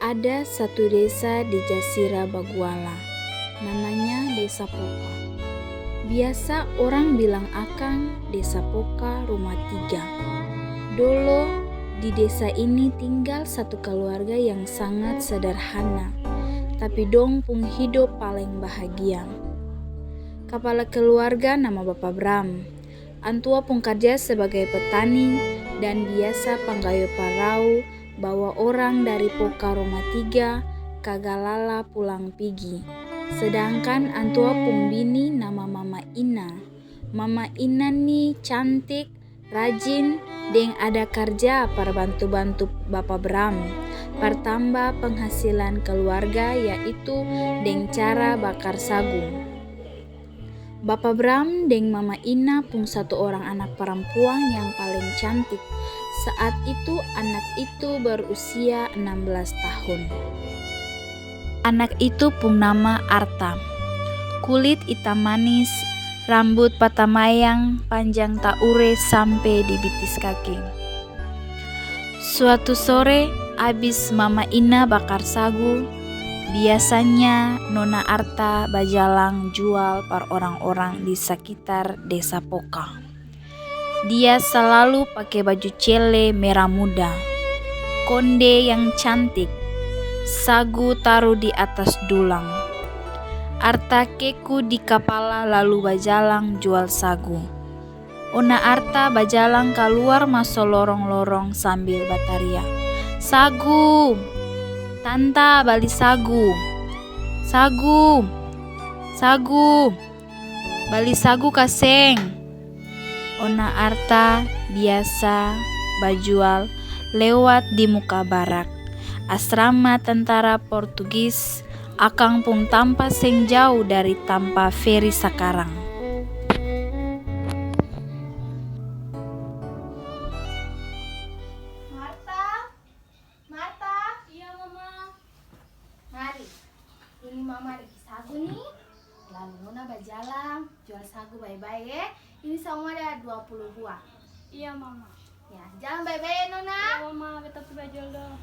Ada satu desa di Jazirah Baguala, namanya Desa Poka. Biasa orang bilang akang Desa Poka Rumah Tiga. Dulu di desa ini tinggal satu keluarga yang sangat sederhana, tapi dong pung hidup paling bahagia. Kepala keluarga nama Bapak Bram. Antua pun kerja sebagai petani dan biasa panggayo parau bawa orang dari Poka Rumah Tiga kagalala pulang pigi. Sedangkan antua pun bini nama Mama Ina. Mama Ina nih cantik, rajin, deng ada kerja para bantu-bantu Bapak Bram. Pertambah penghasilan keluarga yaitu deng cara bakar sagu. Bapak Bram deng Mama Ina pun satu orang anak perempuan yang paling cantik. Saat itu anak itu berusia 16 tahun. Anak itu pun nama Arta. Kulit hitam manis, rambut patamayang, panjang taure sampai di bitis kaki. Suatu sore, abis Mama Ina bakar sagu, biasanya Nona Arta bajalang jual per orang-orang di sekitar Desa Poka. Dia selalu pakai baju cele merah muda, konde yang cantik, sagu taruh di atas dulang. Arta keku di kepala lalu bajalang jual sagu. Nona Arta bajalang keluar masuk lorong-lorong sambil bataria, "Sagu! Tanta bali sagu! Sagu! Sagu! Bali sagu kaseng!" Nona Arta biasa bajual lewat di muka barak. Asrama tentara Portugis akang pun tampa seng jauh dari tampa feri sekarang. Marta, iya mama. Mari, ini mama lagi sagu nih. Lalu Nona bajalang jual sagu bye-bye ya. Ini semua ada 20 buah. Iya mama. Ya, jalan bye-bye Nona. Iya mama, kita tuh bajul dong.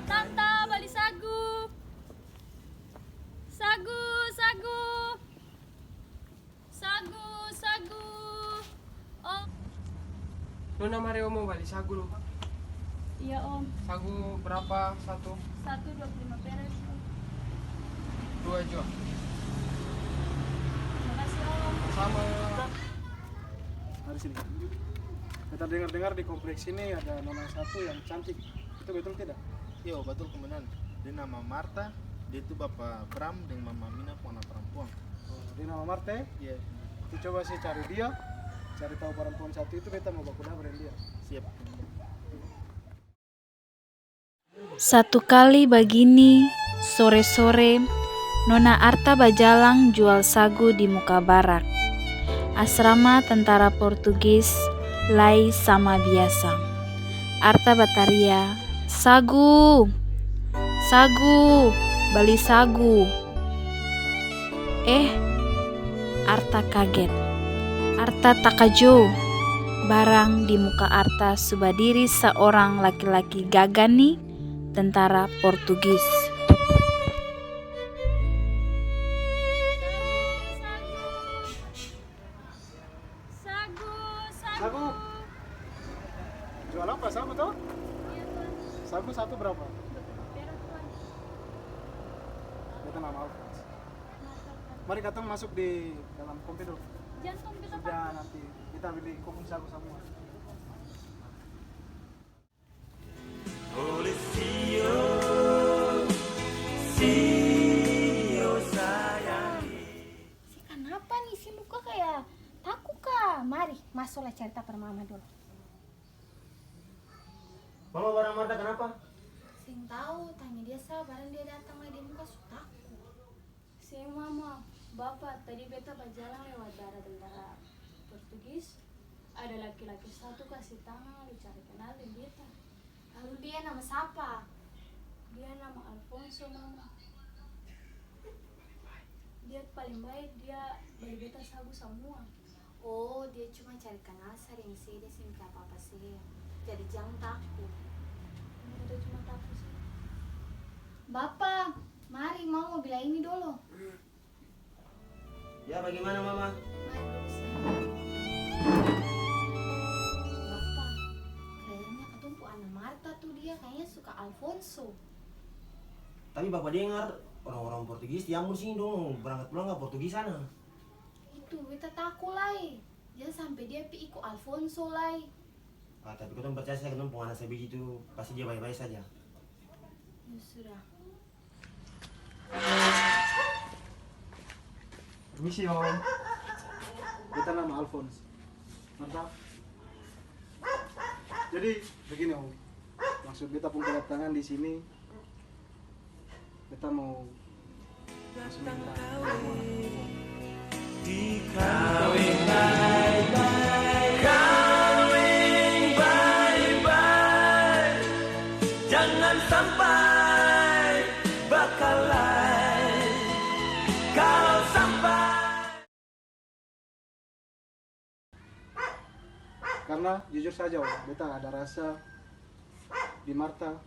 Tanta bali sagu. Sagu, sagu. Sagu, sagu. Oh, Nona Mario mau balik sagu loh. iya om. Sagu berapa? Satu? 1,25 perak. Dua jual. Makasih om. Sama. Mari sini. Kita dengar-dengar di kompleks ini ada nona satu yang cantik. Itu betul tidak? Iya betul komandan. Dia nama Marta, dia itu Bapak Bram dengan Mama Mina anak perempuan. Oh, dia nama Marte. Iya, Kita coba sih cari dia. Cari tahu perempuan satu itu beta mau baku dengan dia. siap. Satu kali begini, sore-sore, Nona Arta bajalang jual sagu di muka barak. Asrama tentara Portugis lai sama biasa. Arta bataria, "Sagu! Sagu! Bali sagu!" Arta kaget. Arta takajo. Barang di muka Arta subadiri seorang laki-laki gagah nih, tentara Portugis. Sagu, sagu. Sagu. Jual apa sagu toh? Sagu satu berapa? Perak tuan. Beta nama Alfons. Mari kita masuk di dalam kompi dulu. Jantung kita Sudah nanti kita beli kopi sagu semua. Si kenapa nih si muka kayak takut kah? Mari, masuklah cerita per mama dulu. Mama barang Marta kenapa? Sing tahu, tanya dia barang dia datang lagi muka su takut. si mama, bapak tadi beta berjalan lewat daerah tentara Portugis. Ada laki-laki satu kasih tangan lalu cari kenal dengan beta. Lalu dia nama siapa? Alfonso, mama. Dia paling baik, dia bagi beta sagu semua. Oh, dia cuma cari kenal sering sih, dia sih minta apa-apa sih. Jadi jangan takut. Beta cuma takut sih. Bapak, mari mau bilang ini dulu. Ya bagaimana mama? Mari dulu sih. Bapak, kayaknya ketemu Ana Marta tuh dia kayaknya suka Alfonso. Tapi bapak dengar orang-orang Portugis di Ambon sini dong berangkat pulang ke Portugis sana. Itu beta takut lai. Jangan sampai dia ikut Alfonso lai. Tapi kau percaya saya ketemu penganak saya begitu pasti dia baik-baik saja. Ya sudah. Permisi om. Beta nama Alphonse. Mantap. Jadi begini om. Maksud beta pun kedatangan di sini. Beta mau langsung minta kamu anak perempuan. Jangan sampai bakal lain. Kalau sampai. Karena jujur saja om, beta ada rasa di Marta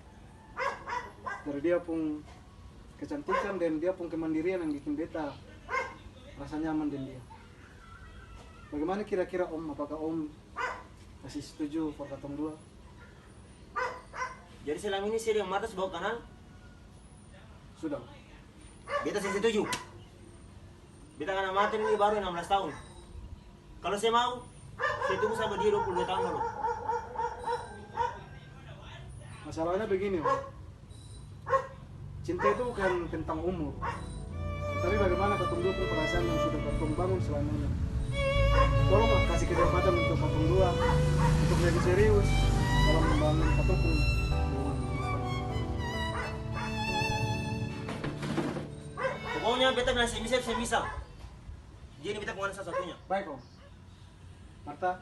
dari dia pun kecantikan dan dia pun kemandirian yang bikin beta rasa nyaman dengan dia. Bagaimana kira-kira om, apakah om masih setuju for katong dua? Jadi selama ini saya dengan Marta sebawa kanan, Sudah. beta saya setuju. Beta dengan Marta ini baru 16 tahun. Kalau saya mau, saya tunggu sama dia 22 tahun dulu. Masalahnya begini om, cinta itu bukan tentang umur, tapi bagaimana katong dua pun perasaan yang sudah katong bangun selama ini. Tolonglah kasih kesempatan untuk katong dua untuk lebih serius dalam membangun katong pun. Pokoknya beta bilang saya bisa. Dia ini beta penganak satu-satunya. Baik om. Marta,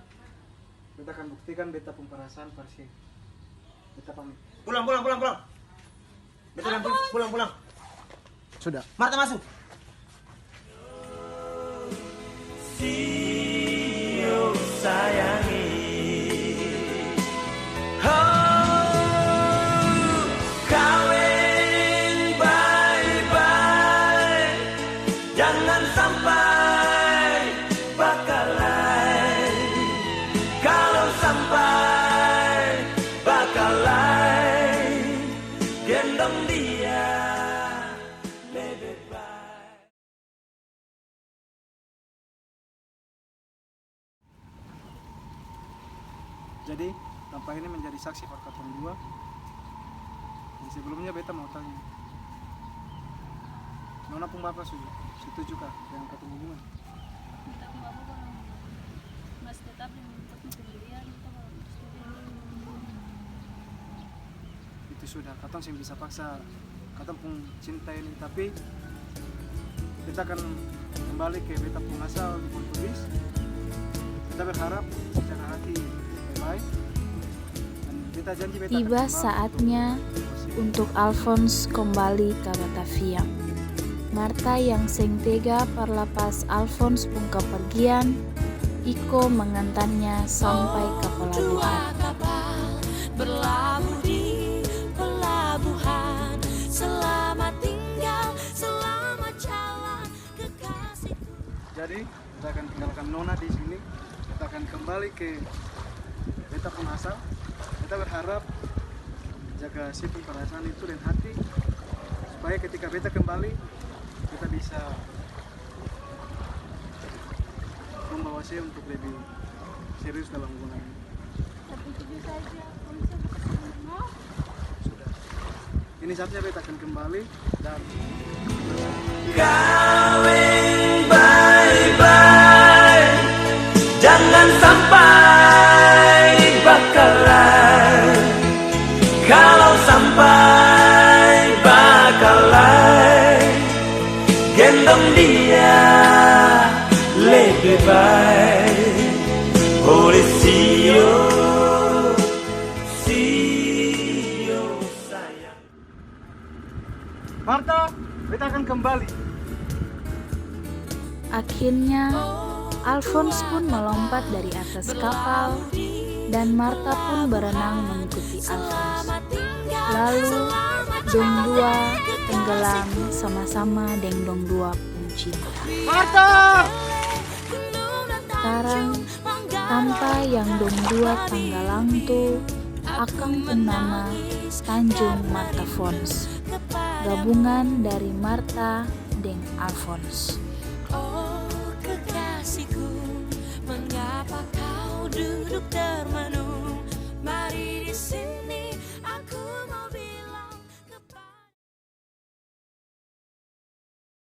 beta akan buktikan beta pun perasaan parsi. Beta pamit. Pulang. Beta bilang pulang. Sudah. Marta masuk. Sio sayangi. Oh, kawin bye-bye. Jangan sampai bakal lain. Kalau sampai bakal lain, gendong dia lebih baik. Jadi, tanpa ini menjadi saksi for katong dua. Dan sebelumnya beta mau tanya. Nona pun bapak setuju kah dengan katong hubungan? Beta pun bapak kalau masih tetap untuk pendirian, kita kalau setuju. Itu sudah, katong sih bisa paksa katong pun cinta ini, tapi kita akan kembali ke beta pun asal di Portugis. Kita berharap secara hati baik-baik dan kita janji beta akan Tiba kembali saatnya untuk untuk Alphonse kembali ke Batavia. Marta yang seng tega perlepas Alphonse pun kepergian, Iko mengantarnya sampai ke pelabuhan. Kapal berlabuh di pelabuhan. Selamat tinggal, selamat jalan kekasihku. Jadi kita akan tinggalkan Nona di sini. Kita akan kembali ke beta pun asal. Kita berharap jaga sifat perasaan itu dan hati supaya ketika beta kembali kita bisa membawa saya untuk lebih serius dalam hubungan ini. Tapi jujur saja, kamu bisa bersama. Sudah. Ini saatnya beta akan kembali dan Kawin bye-bye. Jangan sampai bakal lain. Kalau sampai bakal lain, gendong dia lebih baik. Oleh sio sayang. Marta, beta akan kembali. Akhirnya, Alphonse pun melompat dari atas kapal dan Marta pun berenang mengikuti Alphonse. Lalu, dong dua tenggelam sama-sama dengan dong dua pun cinta. Marta! Sekarang, tanpa yang dong dua tenggelam tuh, akang pun nama Tanjung Marta Fons, gabungan dari Marta dan Alphonse.